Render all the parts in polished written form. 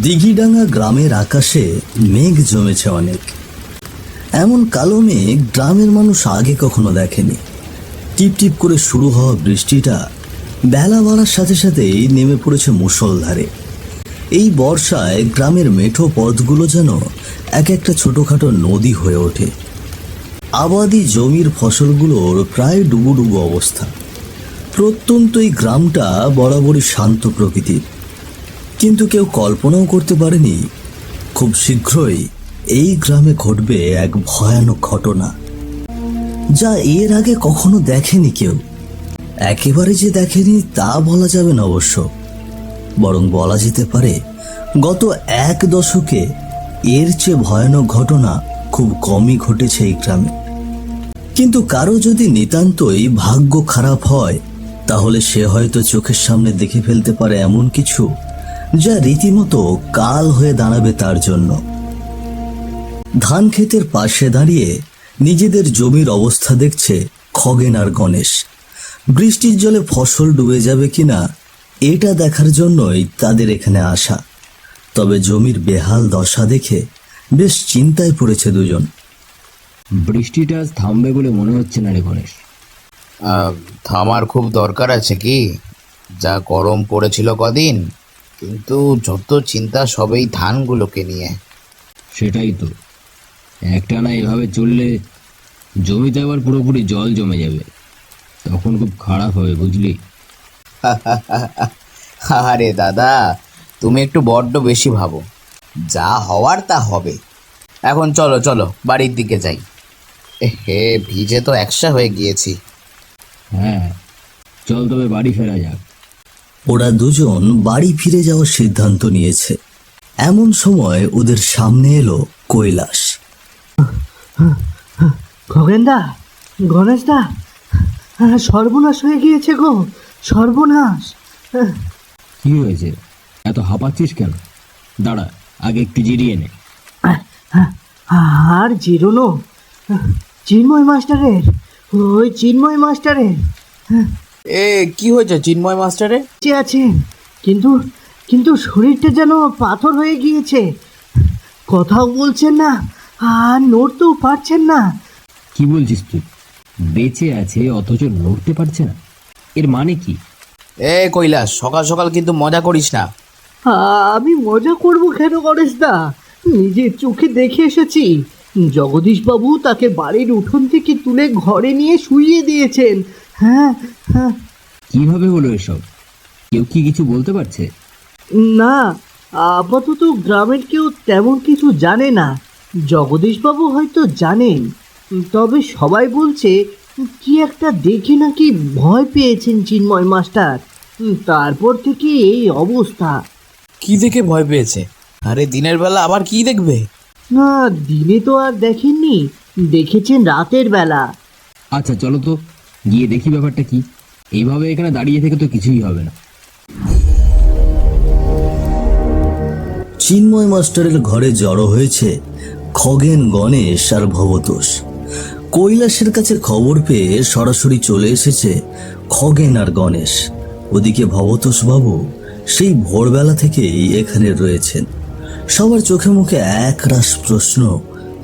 দিঘিডাঙ্গা গ্রামের আকাশে মেঘ জমেছে অনেক। এমন কালো মেঘ গ্রামের মানুষ আগে কখনো দেখেনি। টিপ টিপ করে শুরু হওয়া বৃষ্টিটা বেলা বাড়ার সাথে সাথেই নেমে পড়েছে মুষলধারে। এই বর্ষায় গ্রামের মেঠো পথগুলো যেন এক একটা ছোটখাটো নদী হয়ে ওঠে। আবাদি জমির ফসলগুলোর প্রায় ডুবো ডুবো অবস্থা। প্রত্যন্ত এই গ্রামটা বরাবরই শান্ত প্রকৃতির, কিন্তু কেউ কল্পনাও করতে পারেনি খুব শীঘ্রই এই গ্রামে ঘটবে এক ভয়ানক ঘটনা, যা এর আগে কখনো দেখেনি কেউ। একেবারে যে দেখেনি তা বলা যাবে না অবশ্য, বরং বলা যেতে পারে গত এক দশকে এর চেয়ে ভয়ানক ঘটনা খুব কমই ঘটেছে এই গ্রামে। কিন্তু কারো যদি নিতান্তই ভাগ্য খারাপ হয়, তাহলে সে হয়তো চোখের সামনে দেখে ফেলতে পারে এমন কিছু যা রীতিমতো কাল হয়ে দাঁড়াবে তার জন্য। ধান ক্ষেতের পাশে দাঁড়িয়ে নিজেদের জমির অবস্থা দেখছে খগেন আর গণেশ। বৃষ্টির জলে ফসল ডুবে যাবে কিনা এটা দেখার জন্যই তাদের এখানে আসা। তবে জমির বেহাল দশা দেখে বেশ চিন্তায় পড়েছে দুজন। বৃষ্টিটা আজ থামবে বলে মনে হচ্ছে না রে গণেশ। থামার খুব দরকার আছে কি? যা গরম পড়েছিল কদিন, কিন্তু যত চিন্তা সবেই ধানগুলোকে নিয়ে। সেটাই তো, একটানা এভাবে চললে জমিতে আবার পুরোপুরি জল জমে যাবে, তখন খুব খারাপ হবে বুঝলি। আরে দাদা, তুমি একটু বড্ড বেশি ভাবো। যা হওয়ার তা হবে। এখন চলো চলো বাড়ির দিকে যাই। হে, ভিজে তো একসা হয়ে গিয়েছি। হ্যাঁ চল তবে বাড়ি ফেরা যাক। ওরা দুজন বাড়ি ফিরে যাওয়ার সিদ্ধান্ত নিয়েছে। এমন সময় ওদের সামনে এলো কৈলাস। খগেনদা, গণেশদা, সর্বনাশ হয়ে গিয়েছে গো, সর্বনাশ। কি হয়েছে, এত হাঁপাচ্ছিস কেন? দাঁড়া, আগে একটু জিরিয়ে নে। আর জিরোনো, চিন্ময় মাস্টারের, ওই চিন্ময় মাস্টারের এ কি হয়েছে চিন্ময় মাস্টারে? বেঁচে আছেন, কিন্তু কিন্তু শরীরটা যেন পাথর হয়ে গিয়েছে। কথাও বলছেন না আর নড়তেও পারছেন না। কি বলছিস তুই? বেঁচে আছে অথচ নড়তে পারছে না, এর মানে কি? এ কৈলাস, সকাল সকাল কিন্তু মজা করিস না। আমি মজা করব কেন গণেশদা? নিজের চোখে দেখে এসেছি, জগদীশবাবু তাকে বাড়ির উঠোন থেকে তুলে ঘরে নিয়ে শুইয়ে দিয়েছেন। হ্যাঁ হ্যাঁ। কিভাবে হলো এসব? কেউ কি কিছু বলতে পারছে? না, আপাতত গ্রামের কেউ তেমন কিছু জানে না। জগদীশবাবু হয়তো জানেন, তবে সবাই বলছে কি একটা দেখে নাকি ভয় পেয়েছেন চিন্ময় মাস্টার, তারপর থেকে এই অবস্থা। কি দেখে ভয় পেয়েছে? আরে দিনের বেলা আবার কি দেখবে? না, দিনে তো আর দেখেননি, দেখেছেন রাতের বেলা। আচ্ছা চলো তো গিয়ে দেখি ব্যাপারটা কি। এইভাবে এখানে দাঁড়িয়ে থেকে তো কিছুই হবে না। চিন্ময় মাস্টারের ঘরে জড়ো হয়েছে খগেন, গণেশ আর ভবতোষ। কৈলাসের কাছে খবর পেয়ে সরাসরি চলে এসেছে খগেন আর গণেশ। ওদিকে ভবতোষ বাবু সেই ভোরবেলা থেকেই এখানে রয়েছেন। সবার চোখে মুখে একরাশ প্রশ্ন,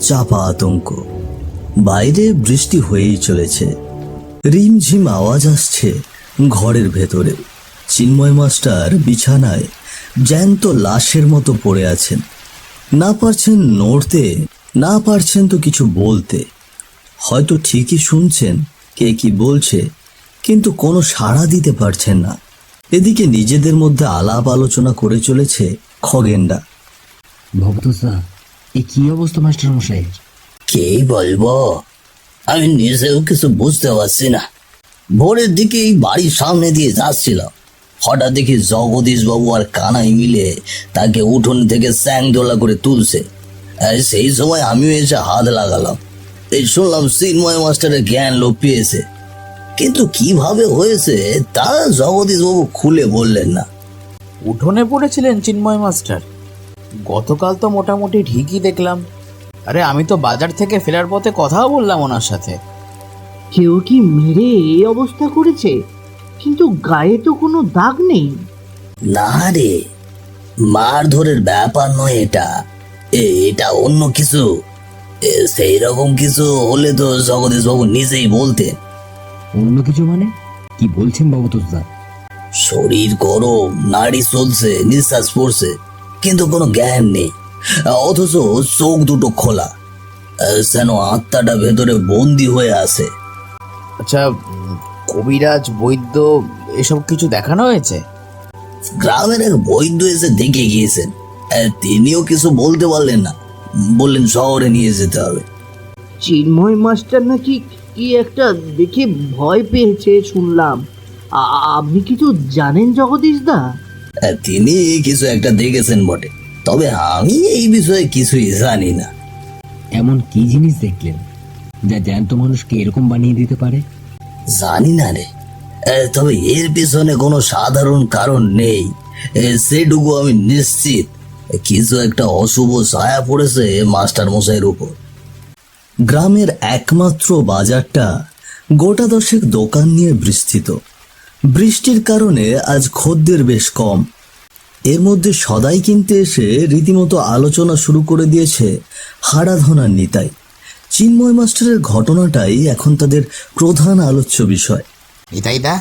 চাপা আতঙ্ক। বাইরে বৃষ্টি হয়েই চলেছে, রিমঝিম আওয়াজ আসছে ঘরের ভেতরে। চিন্ময় মাস্টার বিছানায় জ্যান্ত লাশের মতো পড়ে আছেন। না পারছেন নড়তে, না পারছেন তো কিছু বলতে। হয়তো ঠিকই শুনছেন কে কি বলছে, কিন্তু কোনো সাড়া দিতে পারছেন না। এদিকে নিজেদের মধ্যে আলাপ আলোচনা করে চলেছে খগেনরা। ভবতোষদা, এ কি অবস্থা মাস্টার মশাইয়ের? কে বলবো, আমি নিজেও কিছু বুঝতে পারছি না। ভোরের দিকে এই বাড়ির সামনে দিয়ে যাচ্ছিল, হঠাৎ দেখি জগদীশ বাবু আর কানাই মিলে তাকে উঠোন থেকে স্যাংদোলা করে তুলছে। আর সেই সময় আমিও এসে হাত লাগালাম। এই শুনলাম চিন্ময় মাস্টারের জ্ঞান লোপ পেয়েছে, কিন্তু কিভাবে হয়েছে তা জগদীশ বাবু খুলে বললেন না। উঠোনে পড়েছিলেন চিন্ময় মাস্টার? গতকাল তো মোটামুটি ঠিকই দেখলাম। আরে আমি তো বাজার থেকে ফেরার পথে কথাও বললাম ওনার সাথে। কেউ কি মেরে এই অবস্থা করেছে? কিন্তু গায়ে তো কোনো দাগ নেই। না রে, মারধরের ব্যাপার নয় এটা, এটা অন্য কিছু। সেই রকম কিছু হলে তো জগদীশ বাবু নিজেই বলতেন। অন্য কিছু মানে কি বলছেন বাবু তোজদা? শরীর গরম, নাড়ি চলছে, নিঃশ্বাস পড়ছে, কিন্তু কোনো জ্ঞান নেই, অথচ চোখ দুটো খোলা, যেন আত্মাটা ভেতরে বন্দি হয়ে আছে। আচ্ছা, কবিরাজ, বৈদ্য এসব কিছু দেখানো হয়েছে? গ্রামের এক বৈদ্য এসে দেখে গিয়েছেন, তিনিও কিছু বলতে পারলেন না, বললেন শহরে নিয়ে যেতে হবে। চিন্ময় মাস্টার নাকি কি একটা দেখে ভয় পেয়েছে শুনলাম। আপনি কিছু জানেন জগদীশ দা? তিনি কিছু একটা দেখেছেন বটে, তবে আমি এই বিষয়ে কিছুই জানি না। এমন কি জিনিস দেখলেন যা জ্যান্ত মানুষকে এরকম বানিয়ে দিতে পারে? জানি না রে, তবে এর পিছনে কোনো সাধারণ কারণ নেই, সেটুকু আমি নিশ্চিত। কিছু একটা অশুভ ছায়া পড়েছে মাস্টার মশাইয়ের উপর। গ্রামের একমাত্র বাজারটা গোটা দশেক দোকান নিয়ে বিস্তৃত। বৃষ্টির কারণে আজ খদ্দের বেশ কম। এর মধ্যে সদাই কিনতে এসে রীতিমতো আলোচনা শুরু করে দিয়েছে হারাধনার নিতাই। চিন্ময় মাস্টারের ঘটনাটাই এখন তাদের প্রধান আলোচ্য বিষয়। নিতাই দা,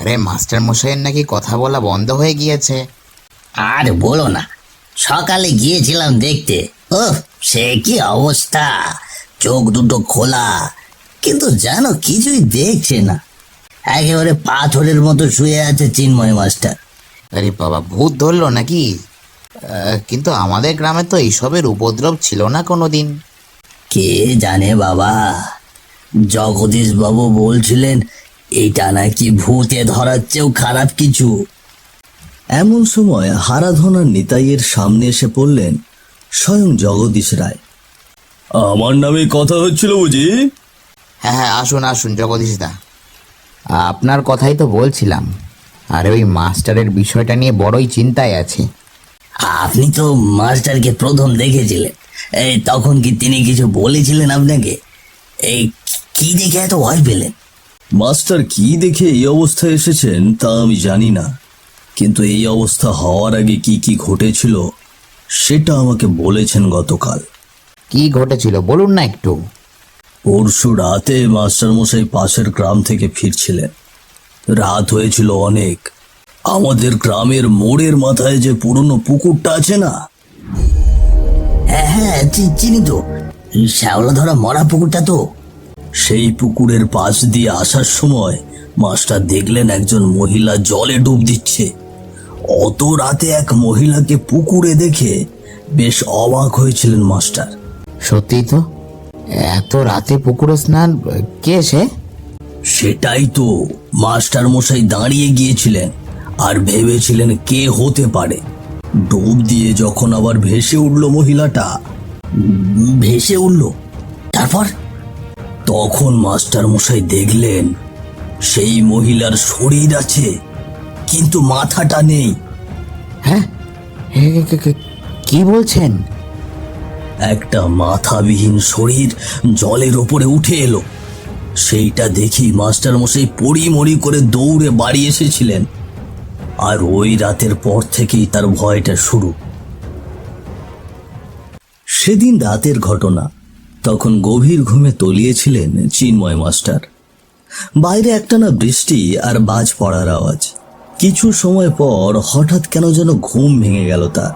আরে মাস্টার মশাইয়ের নাকি কথা বলা বন্ধ হয়ে গিয়েছে। আর বলো না, সকালে গিয়েছিলাম দেখতে, ও সে কি অবস্থা, চোখ দুটো খোলা, কিন্তু যেন কিছুই দেখছে না, একেবারে পাথরের মতো শুয়ে আছে চিন্ময় মাস্টার। আরে বাবা, ভূত ধরলো নাকি? কিন্তু আমাদের গ্রামে তো এইসবের উপদ্রব ছিল না কোনোদিন। কে জানে বাবা, জগদীশ বাবু বলছিলেন এটা নাকি ভূতে ধরার চেয়েও খারাপ কিছু। এমন সময় হারাধনার নিতাইয়ের সামনে এসে পড়লেন স্বয়ং জগদীশ রায়। আমার নামে কথা হচ্ছিল বুঝি? হ্যাঁ হ্যাঁ, আসুন আসুন জগদীশ দা, আপনার কথাই তো বলছিলাম। আরে ওই মাস্টারের বিষয়টা নিয়ে বড়ই চিন্তায় আছি। আপনি তো মাস্টারকে প্রথম দেখেছিলেন, এই তখন কি তিনি কিছু বলেছিলেন আপনাকে? এই কি দেখে এত ভয় পেলেন? মাস্টার কি দেখে এই অবস্থায় এসেছেন তা আমি জানি না, কিন্তু এই অবস্থা হওয়ার আগে কি কি ঘটেছিল সেটা আমাকে বলেছেন গতকাল। কি ঘটেছিল বলুন না একটু। পরশু রাতে মাস্টার মশাই পাশের গ্রাম থেকে ফিরছিলেন। রাত হয়েছিল অনেক। আমাদের গ্রামের মোড়ের মাথায় যে পুরনো পুকুরটা আছে না, হ্যাঁ হ্যাঁ চিনি তো, শ্যাওলা ধরা মরা পুকুরটা তো, সেই পুকুরের পাশ দিয়ে আসার সময় মাস্টার দেখলেন একজন মহিলা জলে ডুব দিচ্ছে। অত রাতে এক মহিলাকে পুকুরে দেখে বেশ অবাক হয়েছিলেন মাস্টার। সত্যি তো, এত রাতে পুকুরে স্নান, কে সে? সেটাই তো মাস্টার মশাই দাঁড়িয়ে গিয়েছিলেন আর ভেবেছিলেন কে হতে পারে। ডুব দিয়ে যখন আবার ভেসে উঠল মহিলাটা, ভেসে উঠল, তারপর তখন মাস্টার মশাই দেখলেন সেই মহিলার শরীর আছে কিন্তু মাথাটা নেই। হ্যাঁ, কি বলছেন? একটা মাথাবিহীন শরীর জলের ওপরে উঠে এলো। সেইটা দেখি মাস্টার মশাই পড়ি করে দৌড়ে বাড়ি এসেছিলেন, আর ওই রাতের পর থেকেই তার ভয়টা শুরু। সেদিন রাতের ঘটনা। তখন গভীর ঘুমে তলিয়েছিলেন চিন্ময় মাস্টার। বাইরে একটানা বৃষ্টি আর বাজ পড়ার আওয়াজ। কিছু সময় পর হঠাৎ কেন যেন ঘুম ভেঙে গেল তার,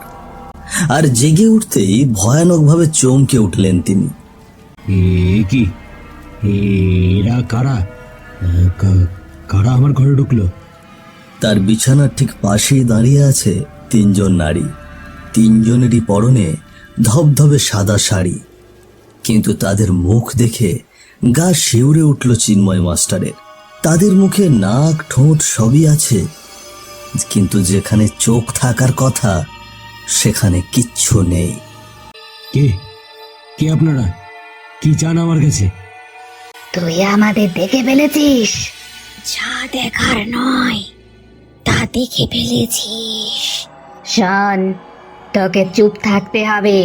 আর জেগে উঠতেই ভয়ানকভাবে চমকে উঠলেন তিনি। কি এরা কারা? কারা আমার ঘরে ঢুকলো? তার বিছানার ঠিক পাশেই দাঁড়িয়ে আছে তিনজন নারী। তিনজনেরই পরনে ধবধবে সাদা শাড়ি, কিন্তু তাদের মুখ দেখে গা শিউরে উঠল চিন্ময় মাস্টারের। তাদের মুখে নাক ঠোঁট সবই আছে, কিন্তু যেখানে চোখ থাকার কথা সেখানে কিচ্ছু নেই। কে কে আপনারা? কি চান আমার কাছে? তুই আমাদের দেখে ফেলেছিস? যা দেখার নয় তা দেখে ফেলেছিস। শোন, তোকে চুপ থাকতে হবে।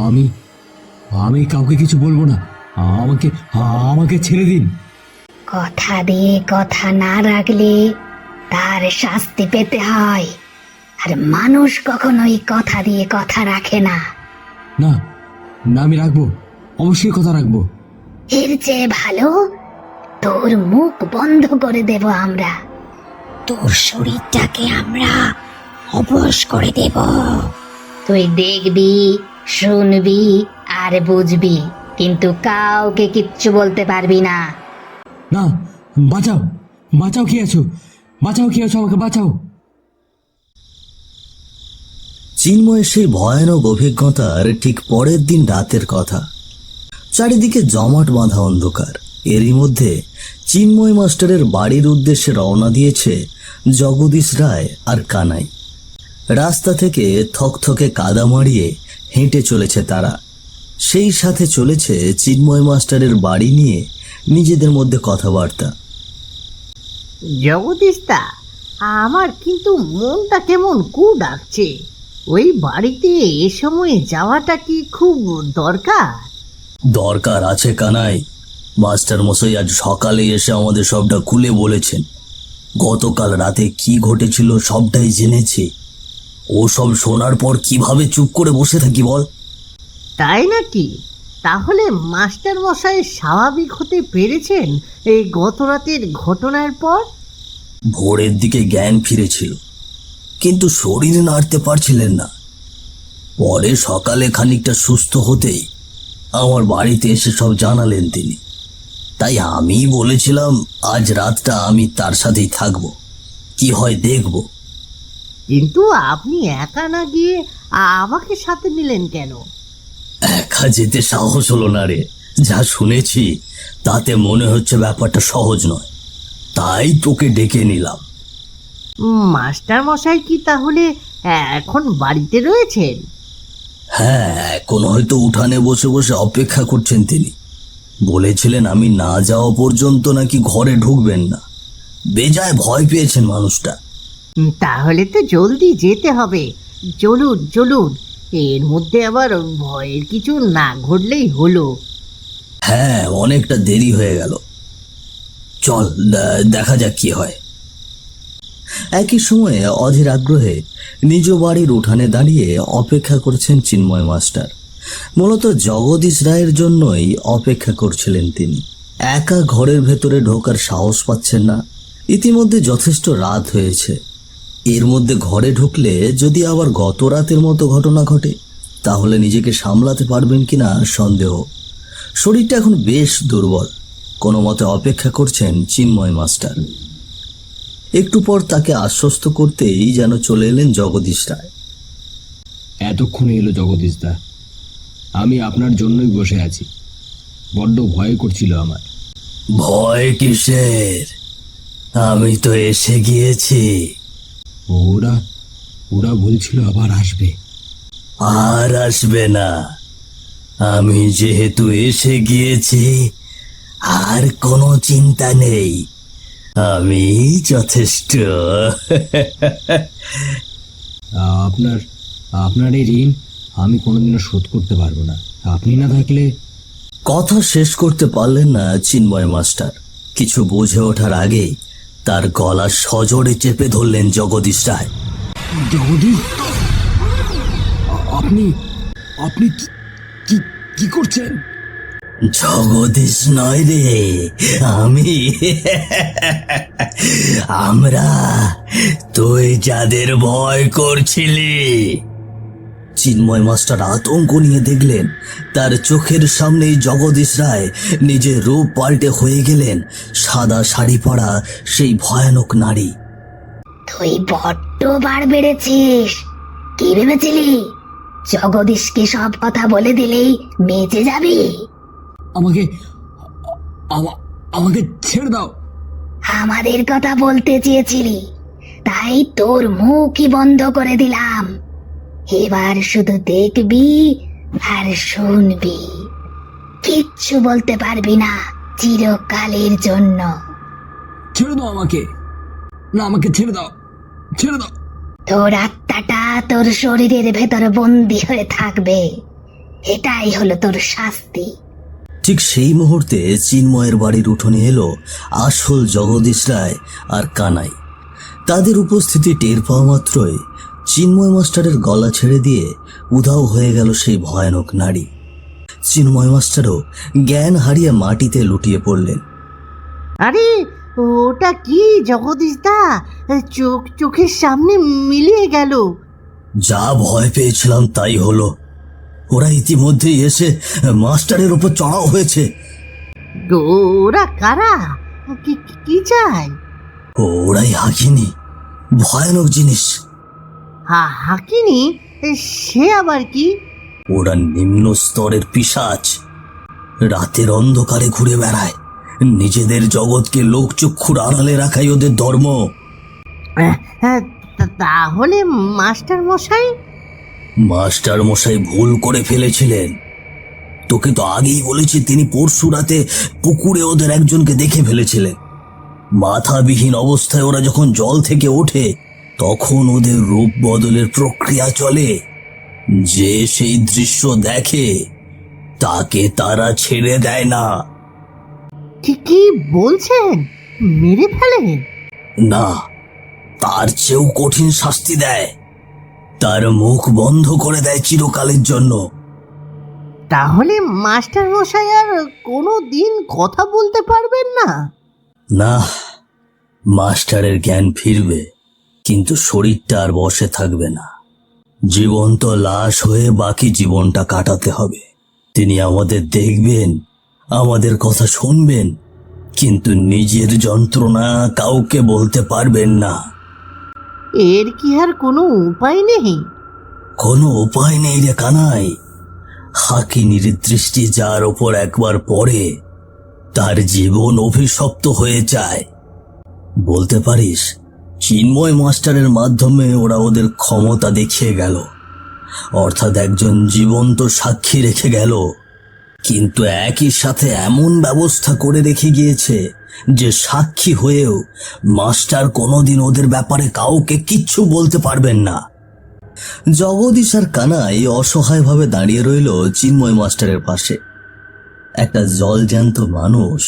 আমি আমি কাউকে কিছু বলবো না। আমাকে আমাকে ছেড়ে দিন। কথা দিয়ে কথা না রাখলে তার শাস্তি পেতে হয়। আর মানুষ কখনোই কথা দিয়ে কথা রাখে না। না না, আমি রাখবো, অবশ্যই কথা রাখবো। এর চেয়ে ভালো তোর মুখ বন্ধ করে দেব আমরা, তোর শরীরটাকে আমরা অবশ করে দেব। তুই দেখবি, শুনবি আর বুঝবি, কিন্তু কাউকে কিচ্ছু বলতে পারবি না। না, বাঁচাও, বাঁচাও, কি আছো, বাঁচাও, কি আছো, আমাকে বাঁচাও। চিন্ময়ের সেই ভয়ানক অভিজ্ঞতার ঠিক পরের দিন রাতের কথা। চারিদিকে জমাট বাঁধা অন্ধকার। এরই মধ্যে চিন্ময় মাস্টারের বাড়ির উদ্দেশ্যে রওনা দিয়েছে জগদীশ রায় আর কানাই। রাস্তা থেকে থকথকে কাদা মারিয়ে হেঁটে চলেছে তারা। সেই সাথে চলেছে চিন্ময় মাস্টারের বাড়ি নিয়ে নিজেদের মধ্যে কথাবার্তা। জগদীশদা, আমার কিন্তু মনটা কেমন কু ডাকছে। ওই বাড়িতে এ সময়ে যাওয়াটা কি খুব দরকার? দরকার আছে কানাই। মাস্টার মশাই আজ সকালে এসে আমাদের সবটা খুলে বলেছেন। গতকাল রাতে কি ঘটেছিল সবটাই জেনেছি। ও সব শোনার পর কিভাবে চুপ করে বসে থাকি বল? তাই নাকি? তাহলে মাস্টার মশাই স্বাভাবিক হতে পেরেছেন এই গত রাতের ঘটনার পর? ভোরের দিকে জ্ঞান ফিরেছিল, কিন্তু শরীর নাড়তে পারছিলেন না। পরে সকালে খানিকটা সুস্থ হতেই আমার বাড়িতে এসে সব জানালেন তিনি। তাই আমি বলেছিলাম আজ রাতটা আমি তার সাথেই থাকবো, কি হয় দেখব। কিন্তু আপনি একা না গিয়ে আমাকে সাথে নিলেন কেন? একা যেতে সাহস হলো না রে। যা শুনেছি তাতে মনে হচ্ছে ব্যাপারটা সহজ নয়, তাই তোকে ডেকে নিলাম। মাস্টার মশাই কি তাহলে এখন বাড়িতে রয়েছেন? হ্যাঁ, এখন হয়তো উঠানে বসে বসে অপেক্ষা করছেন তিনি। বলেছিলেন আমি না যাওয়া পর্যন্ত নাকি ঘরে ঢুকবেন না। বেজায় ভয় পেয়েছেন মানুষটা। তাহলে তো জলদি যেতে হবে। চলুন চলুন, এর মধ্যে আবার ভয়ের কিছু না ঘটলেই হলো। হ্যাঁ, অনেকটা দেরি হয়ে গেল। চল দেখা যাক কি হয়। একই সময়ে অধীর আগ্রহে নিজ বাড়ির উঠানে দাঁড়িয়ে অপেক্ষা করছেন চিন্ময় মাস্টার। মূলত জগদীশ রায়ের জন্যই অপেক্ষা করছিলেন তিনি। একা ঘরের ভেতরে ঢোকার সাহস পাচ্ছেন না। ইতিমধ্যে যথেষ্ট রাত হয়েছে। এর মধ্যে ঘরে ঢুকলে যদি আবার গত রাতের মতো ঘটনা ঘটে, তাহলে নিজেকে সামলাতে পারবেন কিনা সন্দেহ। শরীরটা এখন বেশ দুর্বল। কোনো মতে অপেক্ষা করছেন চিন্ময় মাস্টার। একটু পর তাকে আশ্বস্ত করতেই যেন চলে এলেন জগদীশ রায়। এতক্ষণে এলো জগদীশ দা, আমি আপনার জন্যই বসে আছি। বড্ড ভয় করছিল আমার। ভয় কিসের? আমি তো এসে গিয়েছি। ওরা ওরা বলছিল আবার আসবে। আর আসবে না। আমি যেহেতু এসে গিয়েছি, আর কোনো চিন্তা নেই। আমি যথেষ্ট। আপনার আপনার এই ঋণ আমি কোনোদিনও শোধ করতে পারবো না। আপনি না থাকলে। কথা শেষ করতে পারলেন না চিন্ময় মাস্টার। কিছু বুঝে ওঠার আগেই তার গলা সজোরে চেপে ধরলেন জগদীশ রায়। জগদীশ, আপনি আপনি কি কি করছেন? জগদীশ নয় রে, আমি। আমরা তুই যাদের ভয় করছিলি। চিন্ময় মাস্টার আতঙ্ক নিয়ে দেখলেন তার চোখের সামনেই জগদীশ রায় নিজের রূপ পাল্টে হয়ে গেলেন সাদা শাড়ি পরা সেই ভয়ানক নারী। তুই বড্ড বার বেড়েছিস। কি ভেবেছিলি জগদীশকে সব কথা বলে দিলেই বেঁচে যাবি? আমাকে আমাকে ছেড়ে দাও। আমাদের কথা বলতে চেয়েছিলি, তাই তোর মুখই বন্ধ করে দিলাম। এবার শুধু দেখবি আর শুনবি, কিচ্ছু বলতে পারবি না চিরকালের জন্য। ছেড়ে দাও আমাকে। না, আমাকে ছেড়ে দাও, ছেড়ে দাও। তোর আত্মাটা তোর শরীরের ভেতর বন্দী হয়ে থাকবে, এটাই হলো তোর শাস্তি। ঠিক সেই মুহূর্তে চিন্ময়ের বাড়ির উঠোনে এলো আসল জগদীশ রায় আর কানাই। তাদের উপস্থিতি টের পাওয়া মাত্রই চিন্ময় মাস্টারের গলা ছেড়ে দিয়ে উধাও হয়ে গেল সেই ভয়ানক নারী। চিন্ময় মাস্টারও জ্ঞান হারিয়ে মাটিতে লুটিয়ে পড়লেন। আরে ওটা কি জগদীশ দা, চোখের সামনে মিলিয়ে গেল। যা ভয় পেয়েছিলাম তাই হলো। ওরা ইতিমধ্যেই এসে মাস্টারের উপর চড়াও হয়েছে। ওরা কারা, কি চায়? ওরাই হাকিনি, ভয়ানক জিনিস। হাকিনি? সে আবার কি? ওরা নিম্ন স্তরের পিশাচ, রাতের অন্ধকারে ঘুরে বেড়ায়। নিজেদের জগৎকে লোকচক্ষুর আড়ালে রাখাই ওদের ধর্ম। হ্যাঁ, তাহলে মাস্টার মশাই? মাস্টার মশাই ভুল করে ফেলেছিলেন। তোকে তো আগেই বলেছি, তিনি পরশু রাতে পুকুরে ওদের একজনকে দেখে ফেলেছিলেন। মাথাবিহীন অবস্থায় ওরা যখন জল থেকে ওঠে তখন ওদের রূপ বদলের প্রক্রিয়া চলে। যে সেই দৃশ্য দেখে তাকে তারা ছেড়ে দেয় না। কি বলছেন? মেরে ফেলে? না, তার চেয়েও কঠিন শাস্তি দেয়। তার মুখ বন্ধ করে দেয় চিরকালের জন্য। তাহলে মাস্টার মশাই আর কোনো দিন কথা বলতে পারবেন না? না, মাস্টারের জ্ঞান ফিরবে, কিন্তু শরীরটা আর বসে থাকবে না। জীবন্ত লাশ হয়ে বাকি জীবনটা কাটাতে হবে। তিনি আমাদের দেখবেন, আমাদের কথা শুনবেন, কিন্তু নিজের যন্ত্রণা কাউকে বলতে পারবেন না। এর কি আর কোনো উপায় নেই? কোনো উপায় নেই রে কানাই। হাকিনির দৃষ্টি যার ওপর একবার পড়ে তার জীবন অভিশপ্ত হয়ে যায়। বলতে পারিস, চিন্ময় মাস্টারের মাধ্যমে ওরা ওদের ক্ষমতা দেখিয়ে গেল, অর্থাৎ একজন জীবন্ত সাক্ষী রেখে গেল, কিন্তু একই সাথে এমন ব্যবস্থা করে রেখে গিয়েছে যে সাক্ষী হয়েও মাস্টার কোনোদিন ওদের ব্যাপারে কাউকে কিচ্ছু বলতে পারবেন না। জগদীশ আর কানাই অসহায়ভাবে দাঁড়িয়ে রইল চিন্ময় মাস্টারের পাশে। একটা জলজ্যান্ত মানুষ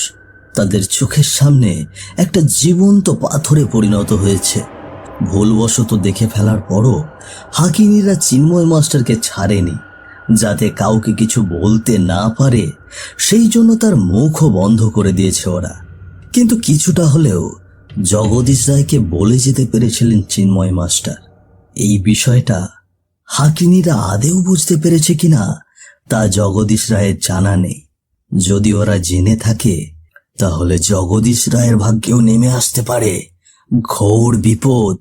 তাদের চোখের সামনে একটা জীবন্ত পাথরে পরিণত হয়েছে। ভুলবশত দেখে ফেলার পরও হাকিনীরা চিন্ময় মাস্টারকে ছাড়েনি, যাতে কাউকে কিছু বলতে না পারে। সেই জন্য তার মুখও বন্ধ করে দিয়েছে ওরা। কিন্তু কিছুটা হলেও জগদীশ রায়কে বলে যেতে পেরেছিলেন চিন্ময় মাস্টার। এই বিষয়টা হাকিনীরা আদেও বুঝতে পেরেছে কিনা তা জগদীশ রায়ের জানা নেই। যদি ওরা জেনে থাকে তাহলে জগদীশ রায়ের ভাগ্যেও নেমে আসতে পারে ঘোর বিপদ।